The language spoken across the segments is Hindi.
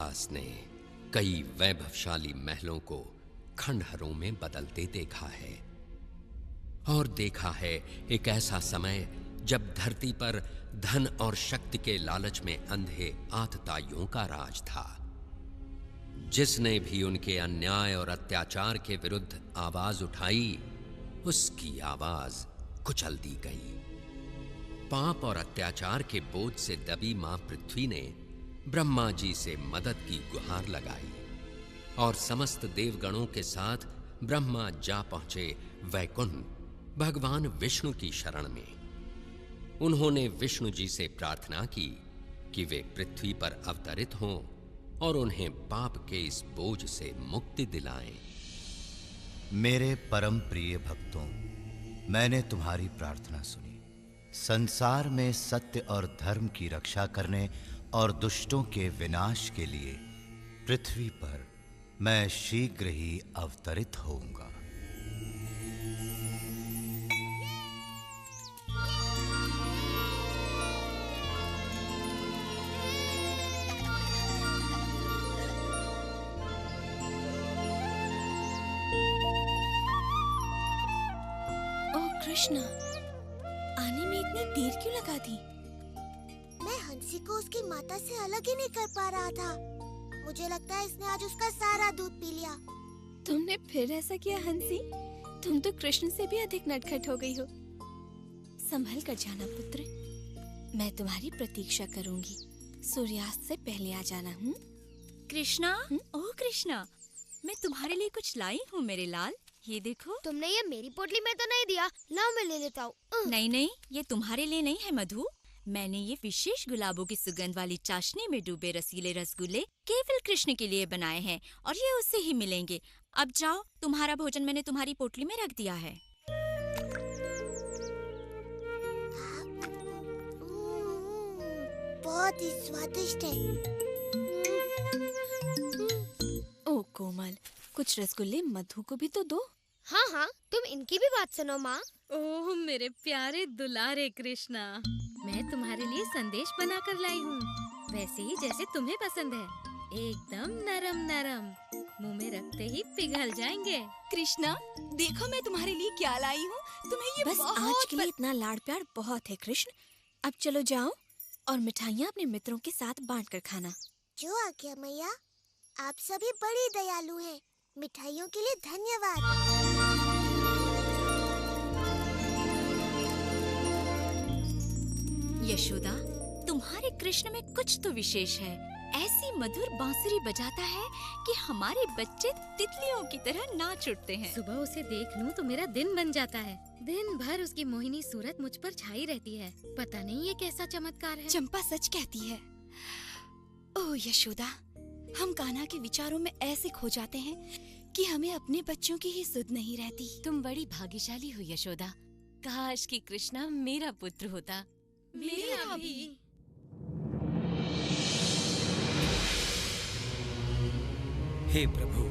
दास ने कई वैभवशाली महलों को खंडहरों में बदलते देखा है, और देखा है एक ऐसा समय जब धरती पर धन और शक्ति के लालच में अंधे आतताइयों का राज था। जिसने भी उनके अन्याय और अत्याचार के विरुद्ध आवाज उठाई, उसकी आवाज कुचल दी गई। पाप और अत्याचार के बोझ से दबी मां पृथ्वी ने ब्रह्मा जी से मदद की गुहार लगाई, और समस्त देवगणों के साथ ब्रह्मा जा पहुंचे वैकुंठ भगवान विष्णु की शरण में। उन्होंने विष्णु जी से प्रार्थना की कि वे पृथ्वी पर अवतरित हों और उन्हें पाप के इस बोझ से मुक्ति दिलाएं। मेरे परम प्रिय भक्तों, मैंने तुम्हारी प्रार्थना सुनी। संसार में सत्य और धर्म की रक्षा करने और दुष्टों के विनाश के लिए पृथ्वी पर मैं शीघ्र ही अवतरित होऊंगा। कृष्णा, आने में इतनी देर क्यों लगा दी? मैं हंसी को उसकी माता से अलग ही नहीं कर पा रहा था। मुझे लगता है इसने आज उसका सारा दूध पी लिया। तुमने फिर ऐसा किया हंसी? तुम तो कृष्ण से भी अधिक नटखट हो गई हो। संभल कर जाना पुत्र, मैं तुम्हारी प्रतीक्षा करूंगी। सूर्यास्त से पहले आ जाना। कृष्णा, ओह कृष्णा, मैं तुम्हारे लिए कुछ लाई हूँ मेरे लाल। ये देखो। तुमने ये मेरी पोटली में तो नहीं दिया? लाओ मैं ले लेता हूँ। नहीं नहीं, ये तुम्हारे लिए नहीं है मधु। मैंने ये विशेष गुलाबों की सुगंध वाली चाशनी में डूबे रसीले रसगुल्ले केवल कृष्ण के लिए बनाए हैं, और ये उससे ही मिलेंगे। अब जाओ, तुम्हारा भोजन मैंने तुम्हारी पोटली में रख दिया है। बहुत ही स्वादिष्ट है। ओ कोमल, कुछ रसगुल्ले मधु को भी तो दो। हाँ हाँ, तुम इनकी भी बात सुनो माँ। ओह मेरे प्यारे दुलारे कृष्णा, मैं तुम्हारे लिए संदेश बनाकर लाई हूँ, वैसे ही जैसे तुम्हें पसंद है। एकदम नरम नरम, मुंह में रखते ही पिघल जाएंगे। कृष्णा, देखो मैं तुम्हारे लिए क्या लाई हूँ। तुम्हें ये बस आज के लिए इतना लाड़ प्यार बहुत है कृष्ण। अब चलो जाओ और मिठाइयाँ अपने मित्रों के साथ बांट कर खाना। जो आज्ञा मैया। आप सभी बड़ी दयालु हैं। मिठाइयों के लिए धन्यवाद। यशोदा, तुम्हारे कृष्ण में कुछ तो विशेष है। ऐसी मधुर बांसुरी बजाता है कि हमारे बच्चे तितलियों की तरह नाच उठते हैं। सुबह उसे देख लूं तो मेरा दिन बन जाता है। दिन भर उसकी मोहिनी सूरत मुझ पर छाई रहती है। पता नहीं ये कैसा चमत्कार है। चंपा सच कहती है। ओह यशोदा, हम कान्हा के विचारों में ऐसे खो जाते हैं कि हमें अपने बच्चों की ही सुध नहीं रहती। तुम बड़ी भाग्यशाली हो यशोदा। काश कि कृष्णा मेरा पुत्र होता। मेरा भी। हे प्रभु,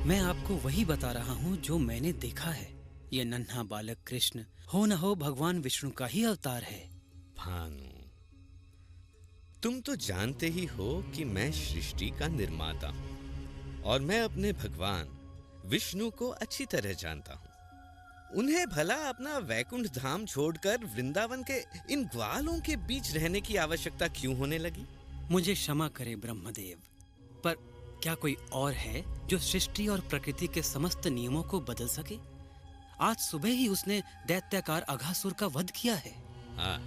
मैं आपको वही बता रहा हूँ जो मैंने देखा है। ये नन्हा बालक कृष्ण हो न हो भगवान विष्णु का ही अवतार है। भानु, तुम तो जानते ही हो कि मैं सृष्टि का निर्माता हूँ, और मैं अपने भगवान विष्णु को अच्छी तरह जानता हूँ। उन्हें भला अपना वैकुंठ धाम छोड़कर वृंदावन के इन ग्वालों के बीच रहने की आवश्यकता क्यों होने लगी? मुझे क्षमा करे ब्रह्मदेव, पर क्या कोई और है जो सृष्टि और प्रकृति के समस्त नियमों को बदल सके? आज सुबह ही उसने दैत्याकार अघासुर का वध किया है। हाँ,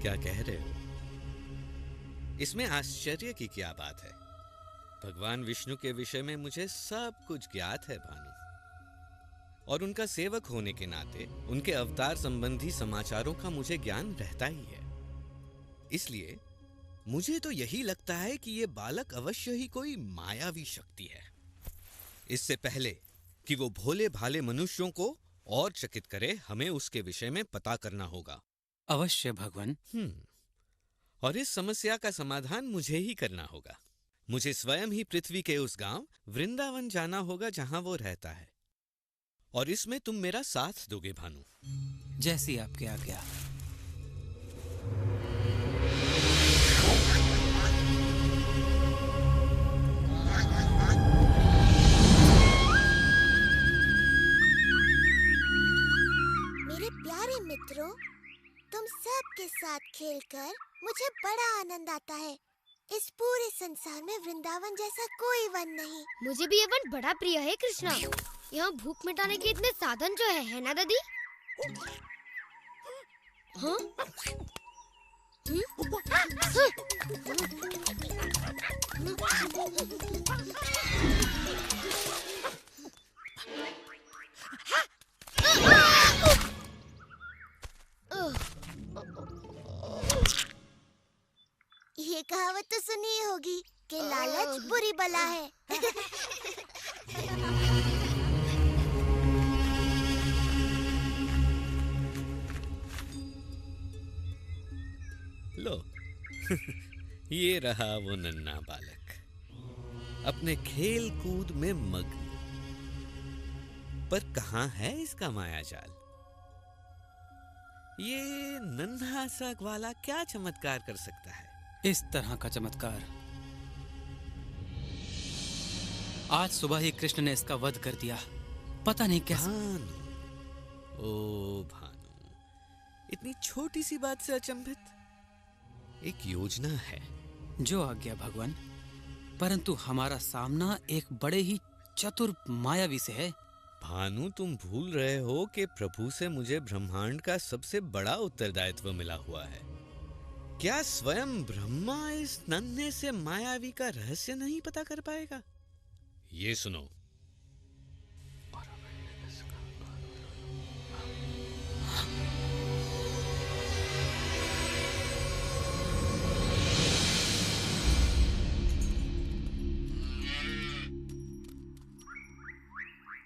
क्या कह रहे हो? इसमें आश्चर्य की क्या बात है? भगवान विष्णु के विषय में मुझे सब कुछ ज्ञात है भानु, और उनका सेवक होने के नाते उनके अवतार संबंधी समाचारों का मुझे ज्ञान रहता ही है। इसलिए मुझे तो यही लगता है कि ये बालक अवश्य ही कोई मायावी शक्ति है। इससे पहले कि वो भोले भाले मनुष्यों को और चकित करे, हमें उसके विषय में पता करना होगा। अवश्य भगवान। और इस समस्या का समाधान मुझे ही करना होगा। मुझे स्वयं ही पृथ्वी के उस गांव वृंदावन जाना होगा जहां वो रहता है, और इसमें तुम मेरा साथ दोगे भानु? जैसी आपकी आज्ञा। मित्रों, तुम सब के साथ खेलकर मुझे बड़ा आनंद आता है। इस पूरे संसार में वृंदावन जैसा कोई वन नहीं। मुझे भी ये वन बड़ा प्रिय है कृष्णा। यहाँ भूख मिटाने के इतने साधन जो है ना दादी? हाँ? ये कहावत तो सुनी होगी कि लालच बुरी बला है। लो ये रहा वो नन्हा बालक अपने खेल कूद में मग्न। पर कहां है इसका मायाजाल? ये नन्हा सा ग्वाला क्या चमत्कार कर सकता है? इस तरह का चमत्कार आज सुबह ही कृष्ण ने इसका वध कर दिया। पता नहीं कैसे। भानु, ओ भानु, इतनी छोटी सी बात से अचंभित? एक योजना है। जो आज्ञा भगवान, परंतु हमारा सामना एक बड़े ही चतुर मायावी से है। भानु, तुम भूल रहे हो कि प्रभु से मुझे ब्रह्मांड का सबसे बड़ा उत्तरदायित्व मिला हुआ है। क्या स्वयं ब्रह्मा इस नन्हे से मायावी का रहस्य नहीं पता कर पाएगा? ये सुनो।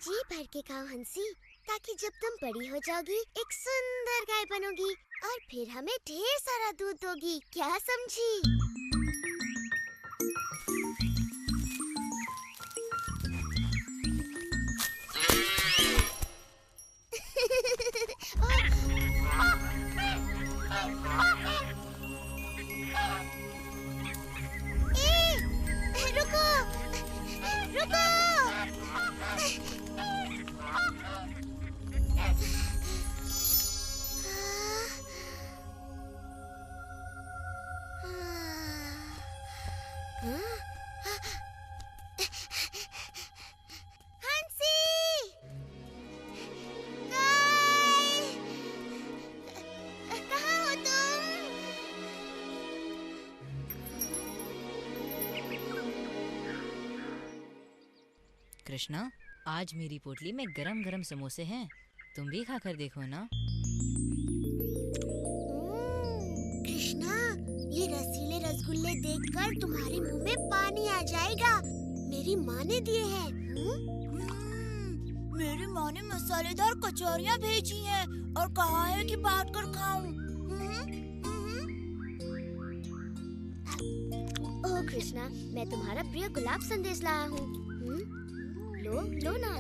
जी भर के खाओ हंसी, ताकि जब तुम बड़ी हो जाओगी एक सुंदर गाय बनोगी और फिर हमें ढेर सारा दूध दोगी। क्या समझी? रुको, रुको। कृष्णा, आज मेरी पोटली में गरम गरम समोसे हैं, तुम भी खाकर देखो ना। कृष्णा, ये रसीले रसगुल्ले देखकर तुम्हारे मुंह में पानी आ जाएगा। मेरी माँ ने दिए हैं। मेरी माँ ने मसालेदार कचौरियाँ भेजी हैं और कहा है कि बांट कर खाऊं। ओह कृष्णा, मैं तुम्हारा प्रिय गुलाब संदेश लाया हूँ। लो लो ना।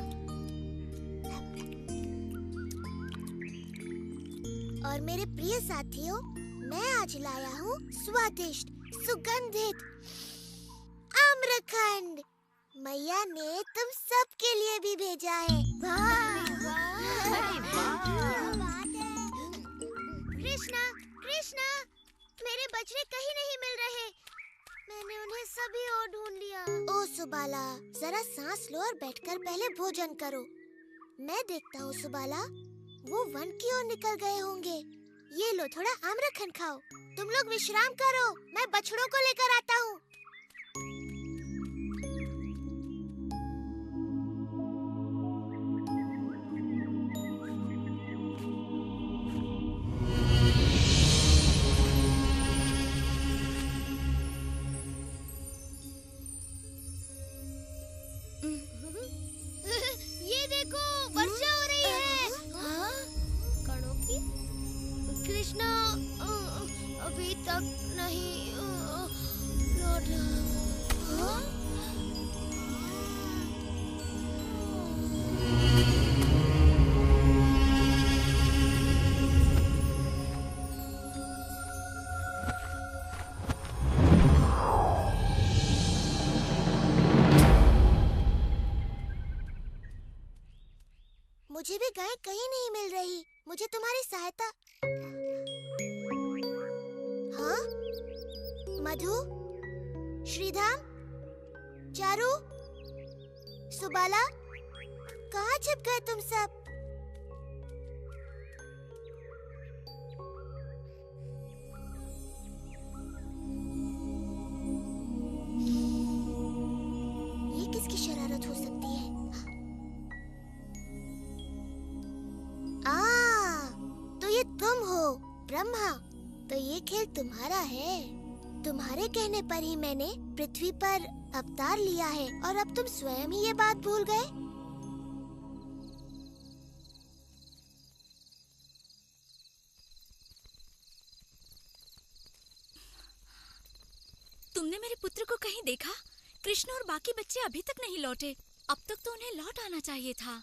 और मेरे प्रिय साथियों, मैं आज लाया हूँ स्वादिष्ट सुगंधित आम्रखंड। मैया ने तुम सब के लिए भी भेजा है। वाह! कृष्णा, कृष्णा, मेरे बछड़े कहीं नहीं मिल रहे। मैंने उन्हें सभी ओर ढूंढ लिया। ओ सुबाला, जरा सांस लो और बैठकर पहले भोजन करो। मैं देखता हूँ सुबाला, वो वन की ओर निकल गए होंगे। ये लो, थोड़ा आम्रखंड खाओ। तुम लोग विश्राम करो, मैं बछड़ों को लेकर आता हूँ। ये देखो, वर्षा हो रही है। कणों की? कृष्णा अभी तक नहीं लौट मुझे भी गाय कहीं नहीं मिल रही। मुझे तुम्हारी सहायता। हाँ? मधु, श्रीधाम, चारू, सुबाला, कहाँ छिप गए तुम सब? ये किसकी शरारत हो सकती है? तो ये तुम हो ब्रह्मा। तो ये खेल तुम्हारा है। तुम्हारे कहने पर ही मैंने पृथ्वी पर अवतार लिया है और अब तुम स्वयं ही ये बात भूल गए। तुमने मेरे पुत्र को कहीं देखा? कृष्ण और बाकी बच्चे अभी तक नहीं लौटे। अब तक तो उन्हें लौट आना चाहिए था।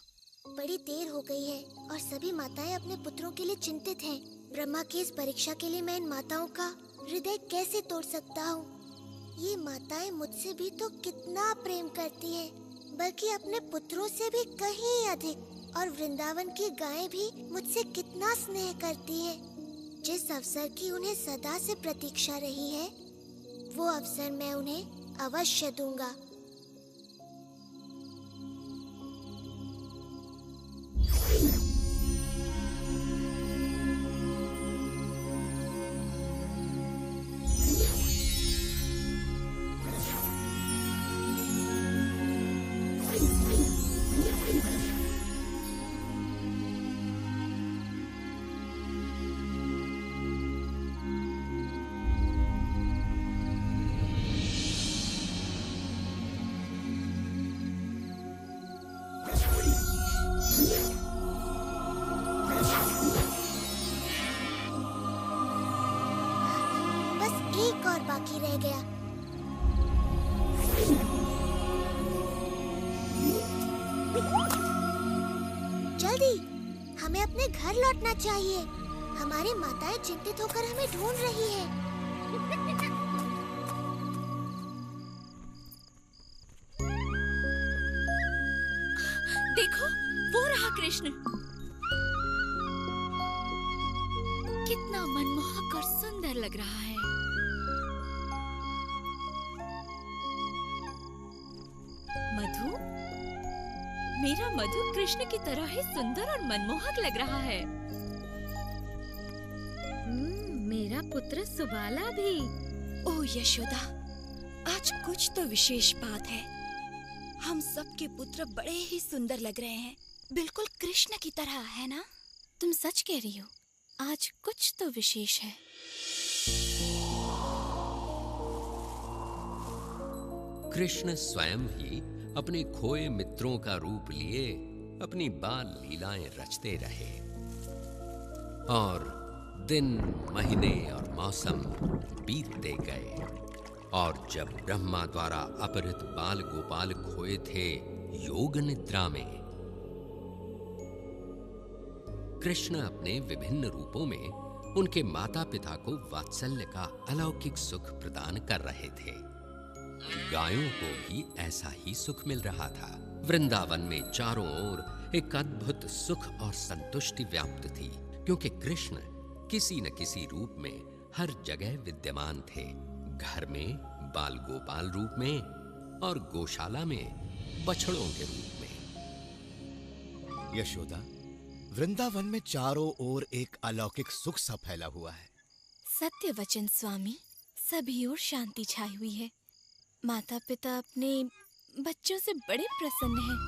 बड़ी देर हो गई है और सभी माताएं अपने पुत्रों के लिए चिंतित हैं। ब्रह्मा की इस परीक्षा के लिए मैं इन माताओं का हृदय कैसे तोड़ सकता हूँ? ये माताएं मुझसे भी तो कितना प्रेम करती हैं, बल्कि अपने पुत्रों से भी कहीं अधिक। और वृंदावन की गायें भी मुझसे कितना स्नेह करती हैं। जिस अवसर की उन्हें सदा से प्रतीक्षा रही है, वो अवसर मैं उन्हें अवश्य दूंगा। एक और बाकी रह गया। जल्दी, हमें अपने घर लौटना चाहिए। हमारी माताएं चिंतित होकर हमें ढूंढ रही हैं। देखो, वो रहा कृष्ण। कितना मनमोहक और सुंदर लग रहा है। मधु, मेरा मधु कृष्ण की तरह ही सुंदर और मनमोहक लग रहा है। मेरा पुत्र सुबाला भी। ओ यशोदा, आज कुछ तो विशेष बात है। हम सबके पुत्र बड़े ही सुंदर लग रहे हैं, बिल्कुल कृष्ण की तरह, है ना? तुम सच कह रही हो, आज कुछ तो विशेष है। कृष्ण स्वयं ही अपने खोए मित्रों का रूप लिए अपनी बाल लीलाएं रचते रहे और दिन, महीने और मौसम बीतते गए। और जब ब्रह्मा द्वारा अपहृत बाल गोपाल खोए थे योग निद्रा में, कृष्ण अपने विभिन्न रूपों में उनके माता पिता को वात्सल्य का अलौकिक सुख प्रदान कर रहे थे। गायों को भी ऐसा ही सुख मिल रहा था। वृंदावन में चारों ओर एक अद्भुत सुख और संतुष्टि व्याप्त थी, क्योंकि कृष्ण किसी न किसी रूप में हर जगह विद्यमान थे। घर में बाल गोपाल रूप में और गौशाला में बछड़ों के रूप में। यशोदा, वृंदावन में चारों ओर एक अलौकिक सुख सा फैला हुआ है। सत्य वचन स्वामी, सभी ओर शांति छाई हुई है। माता पिता अपने बच्चों से बड़े प्रसन्न हैं।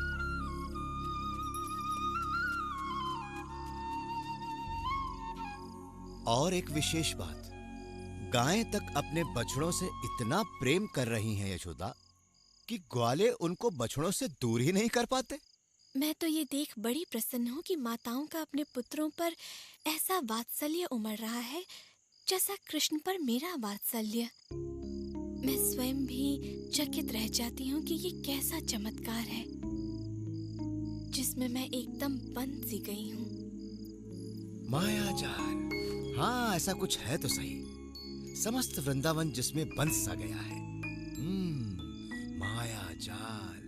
और एक विशेष बात, गायें तक अपने बछड़ों से इतना प्रेम कर रही हैं यशोदा कि ग्वाले उनको बछड़ों से दूर ही नहीं कर पाते। मैं तो ये देख बड़ी प्रसन्न हूँ कि माताओं का अपने पुत्रों पर ऐसा वात्सल्य उमड़ रहा है जैसा कृष्ण पर मेरा वात्सल्य। मैं स्वयं भी चकित रह जाती हूँ कि ये कैसा चमत्कार है जिसमें मैं एकदम बंध सी गई हूँ। मायाजाल, हाँ ऐसा कुछ है तो सही। समस्त वृंदावन जिसमें बंध सा गया है। मायाजाल।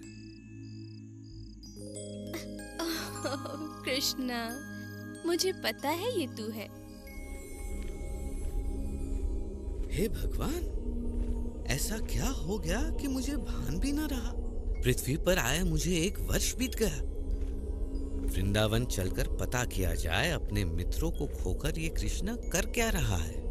कृष्णा, मुझे पता है ये तू है। हे भगवान, ऐसा क्या हो गया कि मुझे भान भी न रहा। पृथ्वी पर आए मुझे 1 वर्ष बीत गया। वृंदावन चलकर पता किया जाए अपने मित्रों को खोकर ये कृष्ण कर क्या रहा है।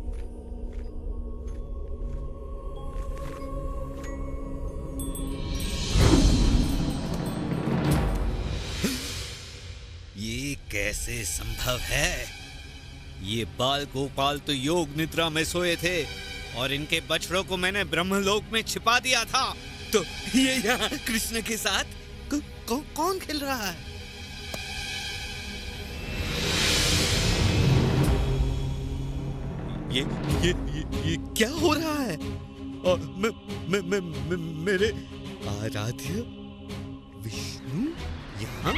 ये कैसे संभव है? ये बाल गोपाल तो योग निद्रा में सोए थे और इनके बछड़ों को मैंने ब्रह्मलोक में छिपा दिया था। तो ये यहाँ कृष्ण के साथ कौन खेल रहा है? ये क्या हो रहा है? और मेरे आराध्य विष्णु यहाँ?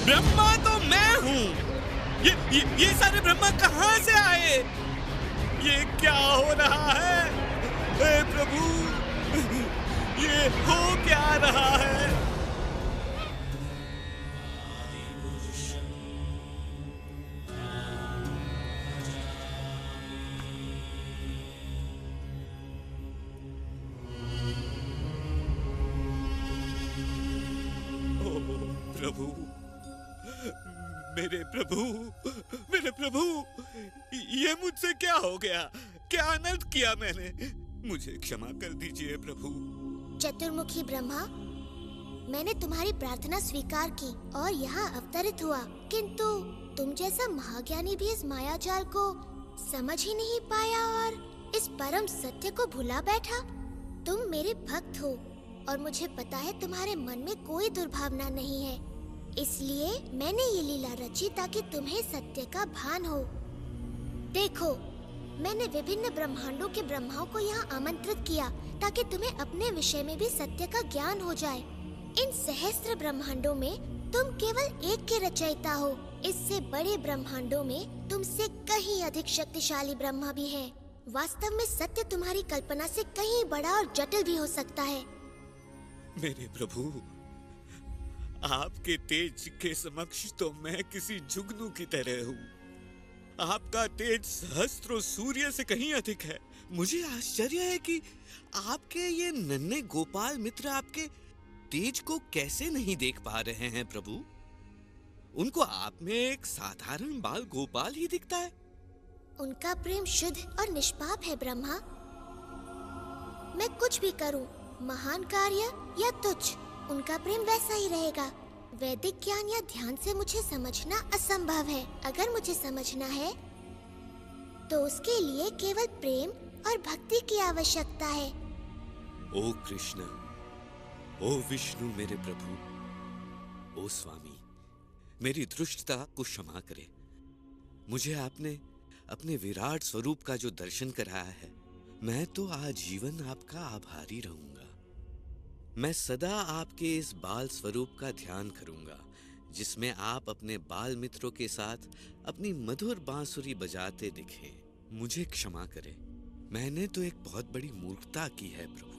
ब्रह्मा तो मैं हूँ। ये सारे ब्रह्मा कहाँ से आए? ये क्या हो रहा है? हे प्रभु, ये हो क्या रहा है? प्रभु, मेरे प्रभु, ये मुझसे क्या हो गया? क्या अनर्थ किया मैंने? मुझे क्षमा कर दीजिए प्रभु। चतुर्मुखी ब्रह्मा, मैंने तुम्हारी प्रार्थना स्वीकार की और यहाँ अवतरित हुआ, किंतु तुम जैसा महाज्ञानी भी इस मायाजाल को समझ ही नहीं पाया और इस परम सत्य को भुला बैठा। तुम मेरे भक्त हो और मुझे पता है तुम्हारे मन में कोई दुर्भावना नहीं है, इसलिए मैंने ये लीला रची ताकि तुम्हें सत्य का भान हो। देखो, मैंने विभिन्न ब्रह्मांडों के ब्रह्माओं को यहाँ आमंत्रित किया ताकि तुम्हें अपने विषय में भी सत्य का ज्ञान हो जाए। इन सहस्त्र ब्रह्मांडों में तुम केवल एक के रचयिता हो। इससे बड़े ब्रह्मांडों में तुमसे कहीं अधिक शक्तिशाली ब्रह्मा भी हैं। वास्तव में सत्य तुम्हारी कल्पना से कहीं बड़ा और जटिल भी हो सकता है। मेरे प्रभु, आपके तेज के समक्ष तो मैं किसी जुगनू की तरह हूँ। आपका तेज सहस्त्रों सूर्य से कहीं अधिक है। मुझे आश्चर्य है कि आपके ये नन्हे गोपाल मित्र आपके तेज को कैसे नहीं देख पा रहे हैं प्रभु। उनको आप में एक साधारण बाल गोपाल ही दिखता है। उनका प्रेम शुद्ध और निष्पाप है ब्रह्मा। मैं कुछ भी करूं, महान कार्य या तुच्छ, उनका प्रेम वैसा ही रहेगा। वैदिक ज्ञान या ध्यान से मुझे समझना असंभव है। अगर मुझे समझना है तो उसके लिए केवल प्रेम और भक्ति की आवश्यकता है। ओ कृष्ण, ओ विष्णु मेरे प्रभु, ओ स्वामी, मेरी दुष्टता को क्षमा करे। मुझे आपने अपने विराट स्वरूप का जो दर्शन कराया है, मैं तो आजीवन आपका आभारी रहूंगा। मैं सदा आपके इस बाल स्वरूप का ध्यान करूंगा, जिसमें आप अपने बाल मित्रों के साथ अपनी मधुर बांसुरी बजाते दिखें। मुझे क्षमा करें, मैंने तो एक बहुत बड़ी मूर्खता की है प्रभु।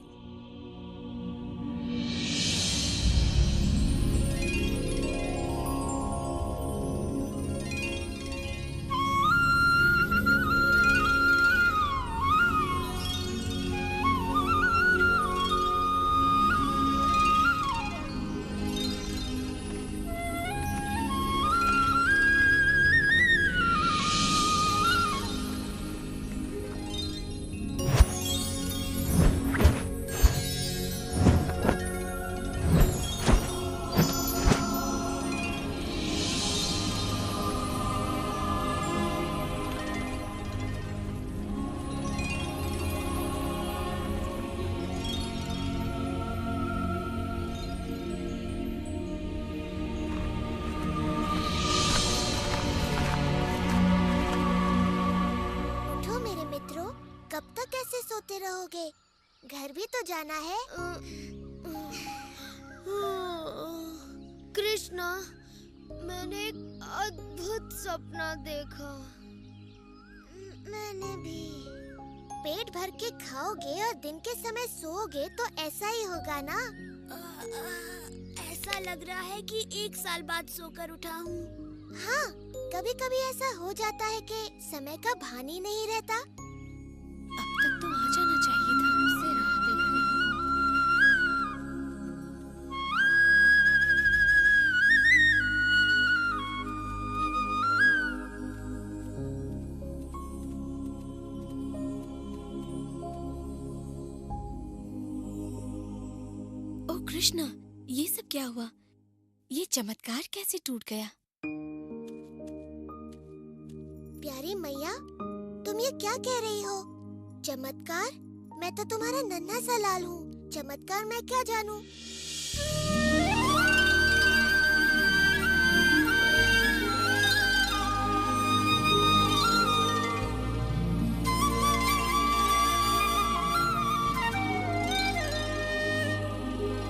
सोते रहोगे? घर भी तो जाना है। कृष्णा, मैंने एक अद्भुत सपना देखा। मैंने भी। पेट भर के खाओगे और दिन के समय सोओगे तो ऐसा ही होगा ना? ऐसा लग रहा है कि 1 साल बाद सोकर उठा हूँ। हाँ, कभी कभी ऐसा हो जाता है कि समय का भान ही नहीं रहता। अब तक तो आ जाना चाहिए था। उसे राह देख रही हूँ। ओ कृष्णा, ये सब क्या हुआ? ये चमत्कार कैसे टूट गया? प्यारी मैया, तुम ये क्या कह रही हो? चमत्कार? मैं तो तुम्हारा नन्हा सा लाल हूँ। चमत्कार मैं क्या जानूँ?